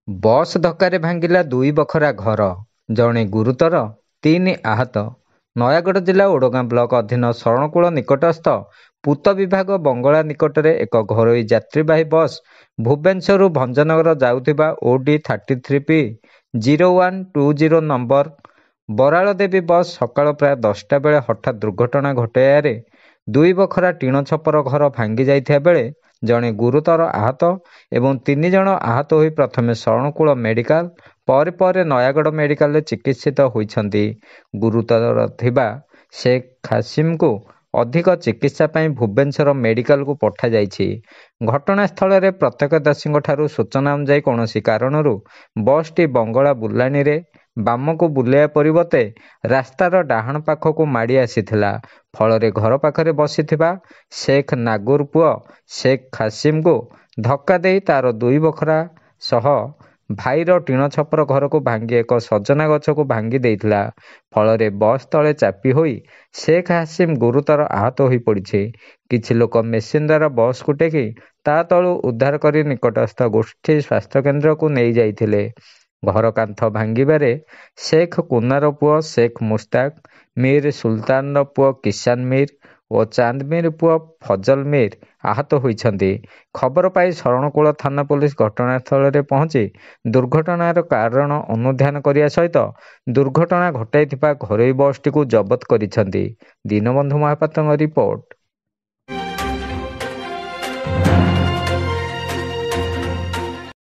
Bus ଧକ୍କାରେ ଭାଙ୍ଗିଲା 2 ବଖରା ଘର, ଜଣେ ଗୁରୁତର, 3 ଆହତ। ନୟାଗଡ଼ ଜିଲ୍ଲା ଓଡ଼ଗାଁ ବ୍ଲକ ଅଧୀନ ଶରଣକୂଳ ନିକଟସ୍ଥ ପୂତ ବିଭାଗ ବଙ୍ଗଳା ନିକଟରେ ଏକ ଘରୋଇ ଯାତ୍ରୀବାହୀ ବସ୍ ଭୁବନେଶ୍ୱରରୁ ଭଞ୍ଜନଗର ଯାଉଥିବା OD 33P 0120 number Baraladevi bus ସକାଳ ପ୍ରାୟ 10ଟା ବେଳେ ହଠାତ୍ ଦୁର୍ଘଟଣା ଘଟାଇବାରେ 2 ବଖରା ଟିଣ ଛପର ଘର ଭାଙ୍ଗି ଯାଇଥିବା ବେଳେ ଜଣେ ଗୁରୁତର ଆହତ ଏବଂ 3 ଜଣ ଆହତ ହୋଇ ପ୍ରଥମେ ଶରଣକୂଳ ମେଡିକାଲ ପରେ ନୟାଗଡ଼ ମେଡିକାଲରେ ଚିକିତ୍ସିତ ହୋଇଛନ୍ତି। ଗୁରୁତର ଥିବା ଶେଖ୍ ଖାସିମ୍ଙ୍କୁ ଅଧିକ ଚିକିତ୍ସା ପାଇଁ ଭୁବନେଶ୍ୱର ମେଡିକାଲକୁ ପଠାଯାଇଛି। ଘଟଣାସ୍ଥଳରେ ପ୍ରତ୍ୟକ୍ଷଦର୍ଶୀଙ୍କଠାରୁ ସୂଚନା ଅନୁଯାୟୀ କୌଣସି କାରଣରୁ ବସ୍ଟି ବଙ୍ଗଳା ବୁଲାଣିରେ ବାମକୁ ବୁଲାଇବା ପରିବର୍ତ୍ତେ ରାସ୍ତାର ଡାହାଣ ପାଖକୁ ମାଡ଼ି ଆସିଥିଲା। ଫଳରେ ଘର ପାଖରେ ବସିଥିବା ଶେଖ୍ ନାଗୁର ପୁଅ ଶେଖ୍ ଖାସିମ୍ଙ୍କୁ ଧକ୍କା ଦେଇ ତାର 2 ବଖରା ସହ ଭାଇର ଟିଣ ଛପର ଘରକୁ ଭାଙ୍ଗି ଏକ ସଜନା ଗଛକୁ ଭାଙ୍ଗି ଦେଇଥିଲା। ଫଳରେ ବସ୍ ତଳେ ଚାପି ହୋଇ ଶେଖ୍ ହାସିମ୍ ଗୁରୁତର ଆହତ ହୋଇପଡ଼ିଛି। କିଛି ଲୋକ ମେସିନ ଦ୍ୱାରା ବସ୍କୁ ଟେକି ତା ତଳୁ ଉଦ୍ଧାର କରି ନିକଟସ୍ଥ ଗୋଷ୍ଠୀ ସ୍ୱାସ୍ଥ୍ୟକେନ୍ଦ୍ରକୁ ନେଇଯାଇଥିଲେ। ଘର କାନ୍ଥ ଭାଙ୍ଗିବାରେ ଶେଖ୍ କୁନାର ପୁଅ ଶେଖ୍ ମୁସ୍ତାକ ମୀର, ସୁଲତାନର ପୁଅ କିସାନ ମୀର ଓ ଚାନ୍ଦ ମୀର ପୁଅ ଫଜଲ ମୀର ଆହତ ହୋଇଛନ୍ତି। ଖବର ପାଇ ଶରଣକୂଳ ଥାନା ପୋଲିସ ଘଟଣାସ୍ଥଳରେ ପହଞ୍ଚି ଦୁର୍ଘଟଣାର କାରଣ ଅନୁଧ୍ୟାନ କରିବା ସହିତ ଦୁର୍ଘଟଣା ଘଟାଇଥିବା ଘରୋଇ ବସ୍ଟିକୁ ଜବତ କରିଛନ୍ତି। ଦୀନବନ୍ଧୁ ମହାପାତ୍ରଙ୍କ ରିପୋର୍ଟ।